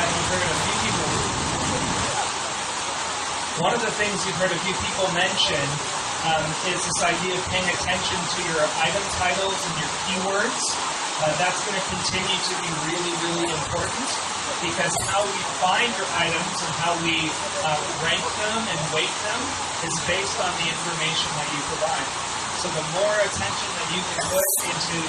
that you've heard a few people. One of the things you've heard a few people mention is this idea of paying attention to your item titles and your keywords. That's going to continue to be really, really important because how we find your items and how we rank them and weight them is based on the information that you provide. So the more attention that you can put into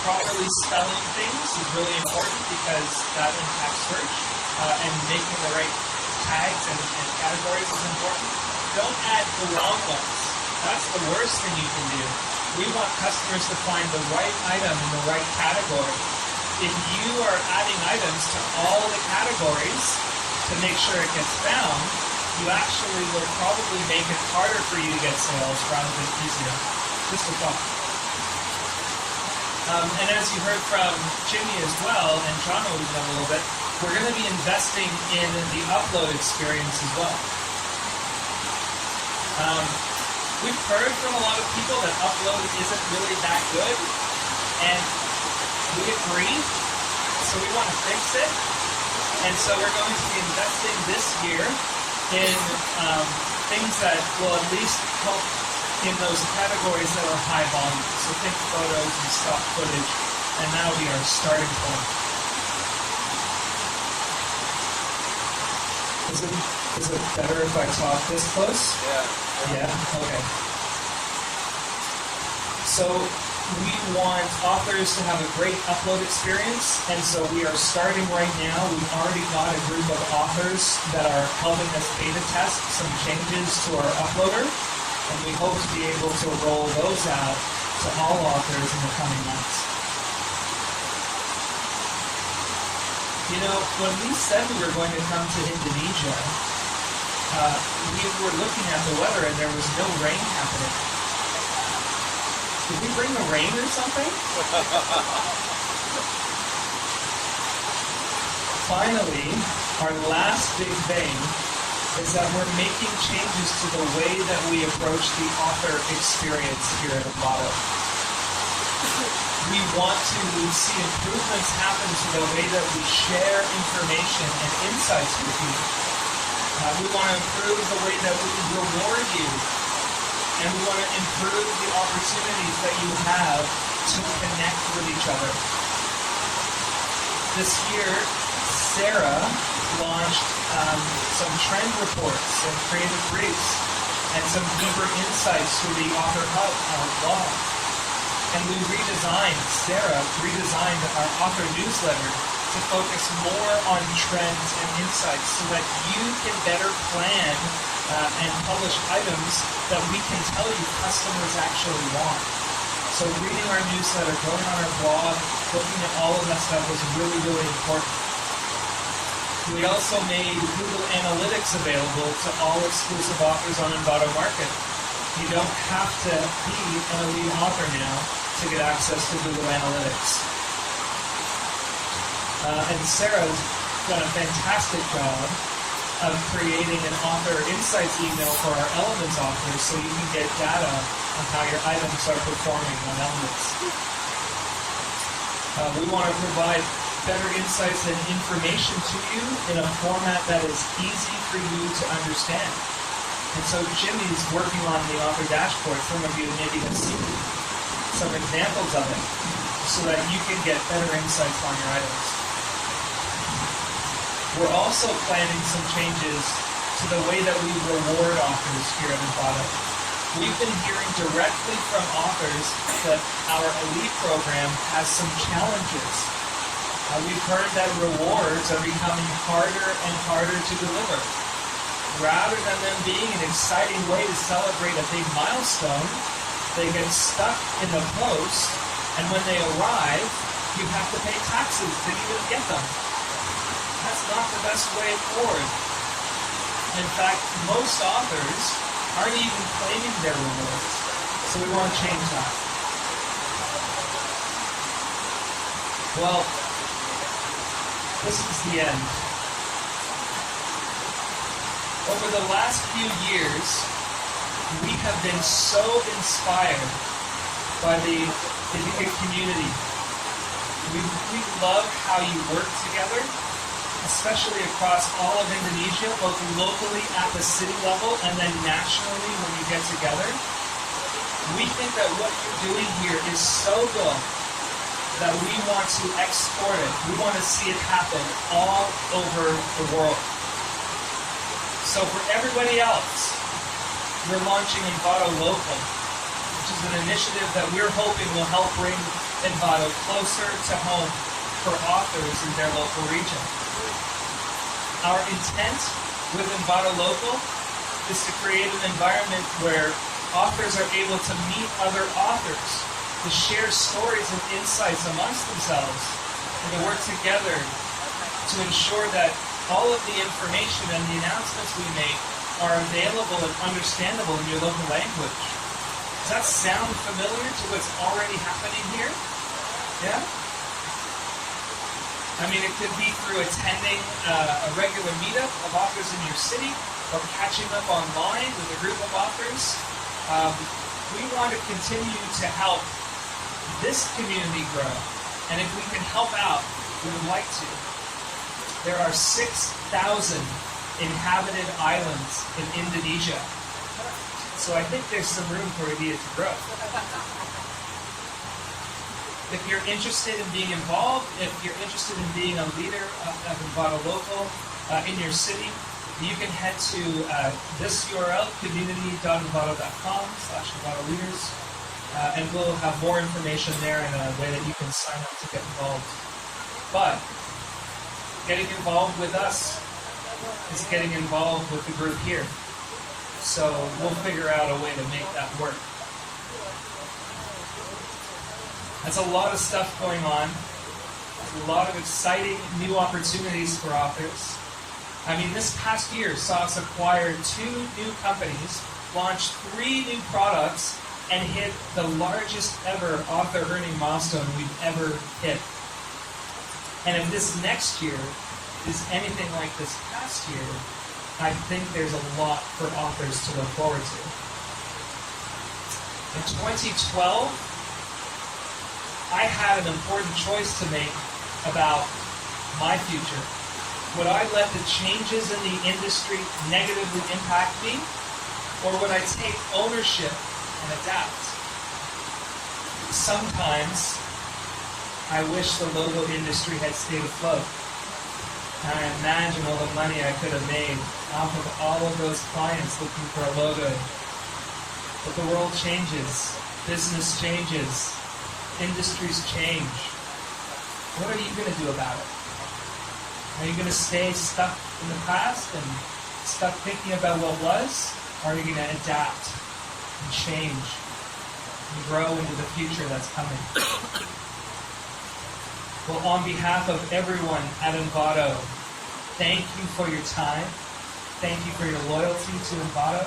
properly spelling things is really important because that impacts search, and making the right tags and categories is important. Don't add the wrong ones. That's the worst thing you can do. We want customers to find the right item in the right category. If you are adding items to all the categories to make sure it gets found, you actually will probably make it harder for you to get sales rather than easier. Just a thought. And as you heard from Jimmy as well, and John alluded to a little bit, we're going to be investing in the upload experience as well. We've heard from a lot of people that upload isn't really that good, and we agree, so we want to fix it. And so we're going to be investing this year in things that will at least help in those categories that are high volume. So think photos and stock footage, and that'll be our starting point. Is it better if I talk this close? Yeah? Okay. So we want authors to have a great upload experience, and so we are starting right now. We've already got a group of authors that are helping us beta test some changes to our uploader, and we hope to be able to roll those out to all authors in the coming months. You know, when we said we were going to come to Indonesia, we were looking at the weather and there was no rain happening. Did we bring the rain or something? Finally, our last big thing is that we're making changes to the way that we approach the author experience here at Envato. We want to see improvements happen to the way that we share information and insights with you. We want to improve the way that we reward you. And we want to improve the opportunities that you have to connect with each other. This year, Sarah launched some trend reports and creative briefs and some deeper insights through the Author Hub, our blog. And Sarah redesigned our author newsletter to focus more on trends and insights so that you can better plan and publish items that we can tell you customers actually want. So reading our newsletter, going on our blog, looking at all of that stuff was really, really important. We also made Google Analytics available to all exclusive authors on Envato Market. You don't have to be an elite author now to get access to Google Analytics. And Sarah's done a fantastic job of creating an author insights email for our Elements authors so you can get data on how your items are performing on Elements. We want to provide better insights and information to you in a format that is easy for you to understand. And so Jimmy's working on the author dashboard. Some of you maybe have seen some examples of it so that you can get better insights on your items. We're also planning some changes to the way that we reward authors here at Envato. We've been hearing directly from authors that our elite program has some challenges. We've heard that rewards are becoming harder and harder to deliver. Rather than them being an exciting way to celebrate a big milestone, they get stuck in the post, and when they arrive, you have to pay taxes to even get them. That's not the best way forward. In fact, most authors aren't even claiming their rewards, so we want to change that. Well, this is the end. Over the last few years, we have been so inspired by the community. We love how you work together. especially across all of Indonesia, both locally at the city level and then nationally when you get together. We think that what you're doing here is so good that we want to export it. We want to see it happen all over the world. So for everybody else, we're launching Envato Local, which is an initiative that we're hoping will help bring Envato closer to home for authors in their local region. Our intent with Envato Local is to create an environment where authors are able to meet other authors, to share stories and insights amongst themselves, and to work together to ensure that all of the information and the announcements we make are available and understandable in your local language. Does that sound familiar to what's already happening here? Yeah? I mean, it could be through attending a regular meetup of authors in your city, or catching up online with a group of authors. We want to continue to help this community grow, and if we can help out, we would like to. There are 6,000 inhabited islands in Indonesia, so I think there's some room for India to grow. If you're interested in being involved, if you're interested in being a leader of Envato Local in your city, you can head to this URL, community.envato.com/Envato Leaders, and we'll have more information there in a way that you can sign up to get involved. But getting involved with us is getting involved with the group here. So we'll figure out a way to make that work. That's a lot of stuff going on. There's a lot of exciting new opportunities for authors. I mean, this past year saw us acquire 2 new companies, launch 3 new products, and hit the largest ever author earning milestone we've ever hit. And if this next year is anything like this past year, I think there's a lot for authors to look forward to. In 2012, I had an important choice to make about my future. Would I let the changes in the industry negatively impact me, or would I take ownership and adapt? Sometimes I wish the logo industry had stayed afloat. And I imagine all the money I could have made off of all of those clients looking for a logo. But the world changes, business changes, industries change. What are you going to do about it? Are you going to stay stuck in the past and stuck thinking about what was? Or are you going to adapt and change and grow into the future that's coming? Well, on behalf of everyone at Envato, thank you for your time. Thank you for your loyalty to Envato.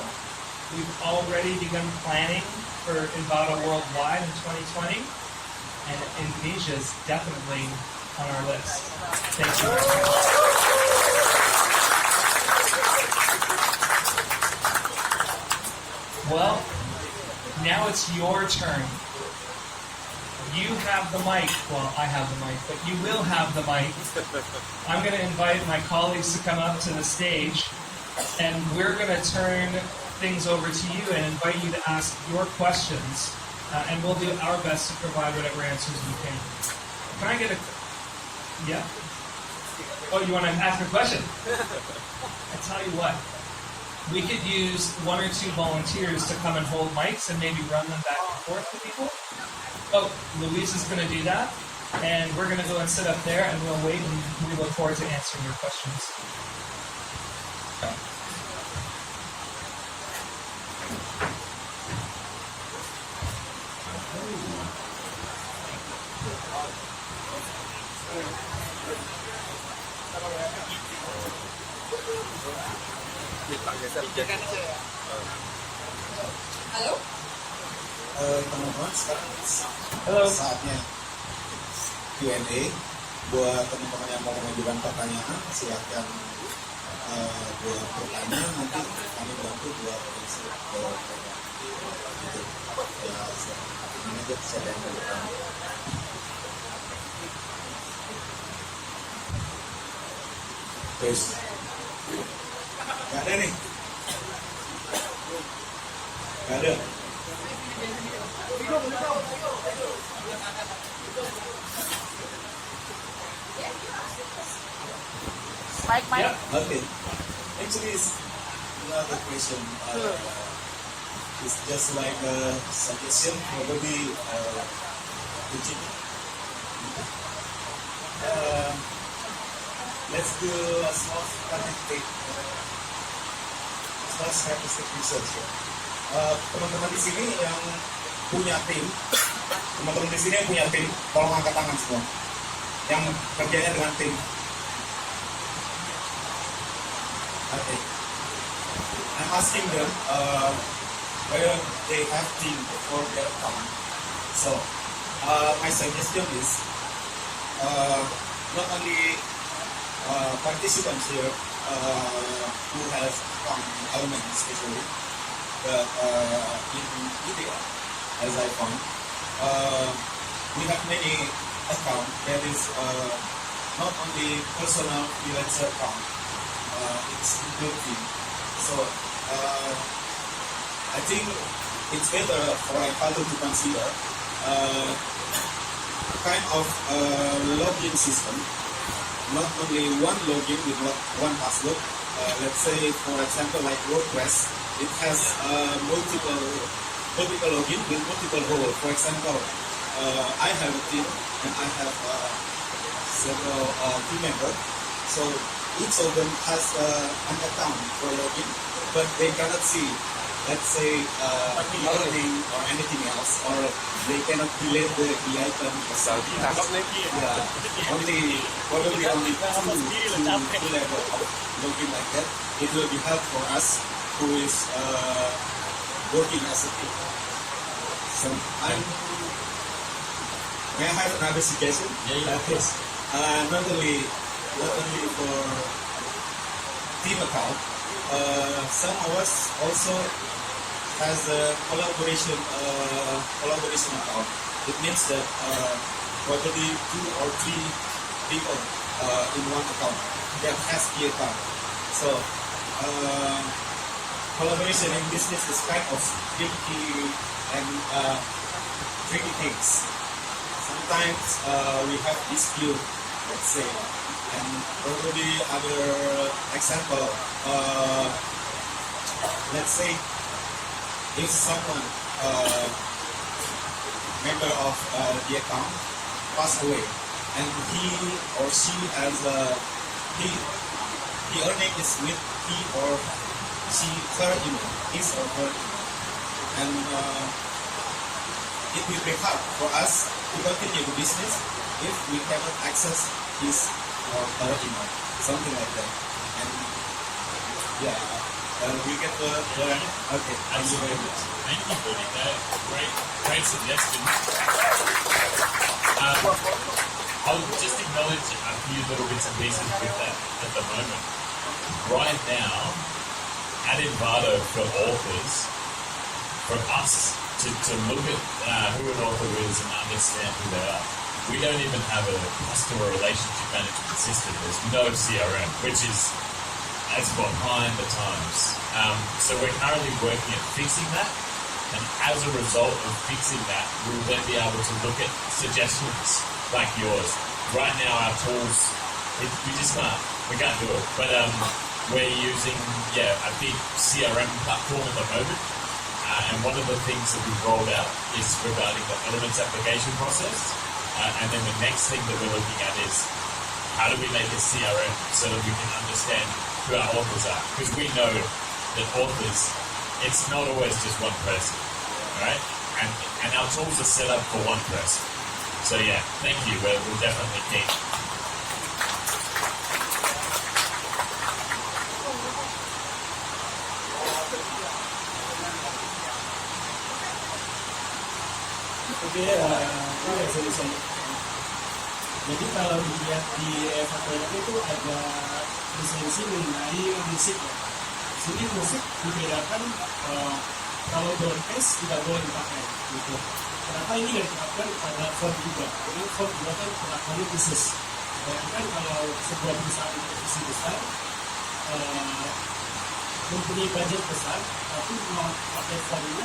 We've already begun planning for Envato WorldWide in 2020, and Indonesia is definitely on our list. Thank you very much. Well, now it's your turn. You have the mic. Well, I have the mic, but you will have the mic. I'm going to invite my colleagues to come up to the stage, and we're going to turn things over to you and invite you to ask your questions, and we'll do our best to provide whatever answers we can. Can I get a... Yeah? Oh, you want to ask a question? I tell you what. We could use 1 or 2 volunteers to come and hold mics and maybe run them back and forth to people. Oh, Luis is going to do that, and we're going to go and sit up there, and we'll wait, and we look forward to answering your questions. Halo? Teman-teman, sekarang Halo. saatnya Q&A. Buat teman-teman yang mau mengajukan pertanyaan, silakan buat bertanya. Nanti kami bantu buat answer ke mereka. Gitu. Ya, ini aja siapa yang mau bertanya. Terus nggak ada nih, nggak ada. Mike. Yeah. Okay. Actually, it's another question. It's just like a suggestion, probably to check. Let's do a small statistic research. Teman-teman di sini yang punya tim, tolong angkat tangan semua. Yang kerjanya dengan tim. Okay. I'm asking them whether they have team for their account. So my suggestion is not only participants here who have account in element especially, but in India, as I found, we have many accounts that is not only personal freelancer account, it's including. So I think it's better for Envato to consider kind of login system, not only one login with one password. Let's say, for example, like WordPress, it has multiple login with multiple roles. For example, I have a team and I have several team members. So each of them has an account for login, but they cannot see, let's say, marketing or anything else, or they cannot delete the item. Only probably only two level of login like that. It will be help for us who is working as a team. So may I have another suggestion? Please. Not only for team account, some of us also has a collaboration account. It means that probably 2 or 3 people in one account that has the account. So collaboration in business is kind of tricky things. Sometimes we have dispute, let's say. And probably other example, let's say if someone member of the account passed away and he or she has he earning is with he or she her email, his or her email, and it will be hard for us to continue the business if we cannot access his or her email, something like that. And yeah, we get the okay. Absolutely. Thank you, Buddy. Great suggestion. I'll just acknowledge a few little bits and pieces with that at the moment. Right now, at Envato for authors, for us to look at who an author is and understand who they are, we don't even have a customer relationship management system. There's no CRM, which is as behind the times. So we're currently working at fixing that, and as a result of fixing that, we'll then be able to look at suggestions like yours. Right now, our tools, we can't do it. But we're using a big CRM platform at the moment, and one of the things that we've rolled out is regarding the Elements application process. And then the next thing that we're looking at is how do we make a CRM so that we can understand who our authors are? Because we know that authors, it's not always just one person, right? And our tools are set up for one person. So yeah, thank you. We're definitely keen. Oke, ini saya. Jadi kalau dilihat di Envato itu ada lisensi mengenai musik ya. Sini musik dibedakan kalau broadcast tidak boleh dipakai gitu. Kenapa ini diterapkan pada font juga? Karena font juga kan perlakuannya khusus. Bayangkan kalau sebuah perusahaan televisi besar mempunyai budget besar, tapi mau pakai formnya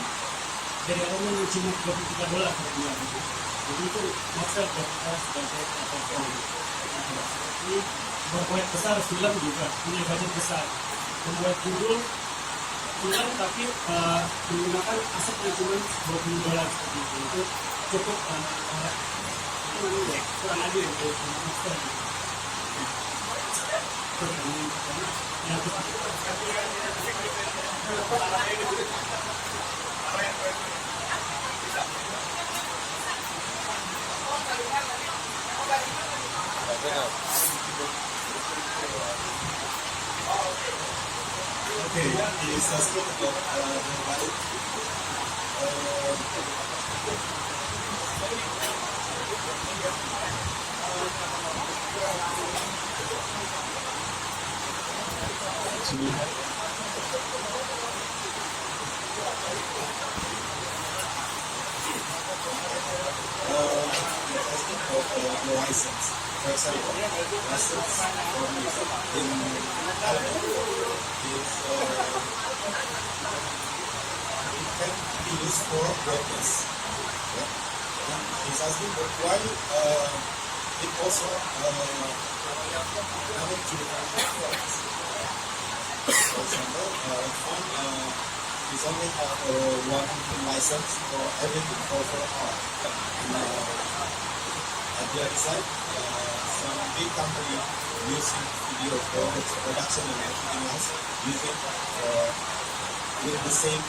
dari awalnya cuma $23 per bulan. Jadi itu maksud buat kita sebagai platform. Ini berproyek besar film juga punya budget besar, membuat judul film tapi menggunakan aset yang cuma $20 seperti itu cukup kurang adil untuk master. Okay, is asking about Envato. Asking about the license. For example, license for music in album is it can be used for broadcast. Yeah? And he's asking but why it also having two different platforms. For example, phone is only have one license for everything for all. And the other side, some big company using video for its production and everything else, using with the same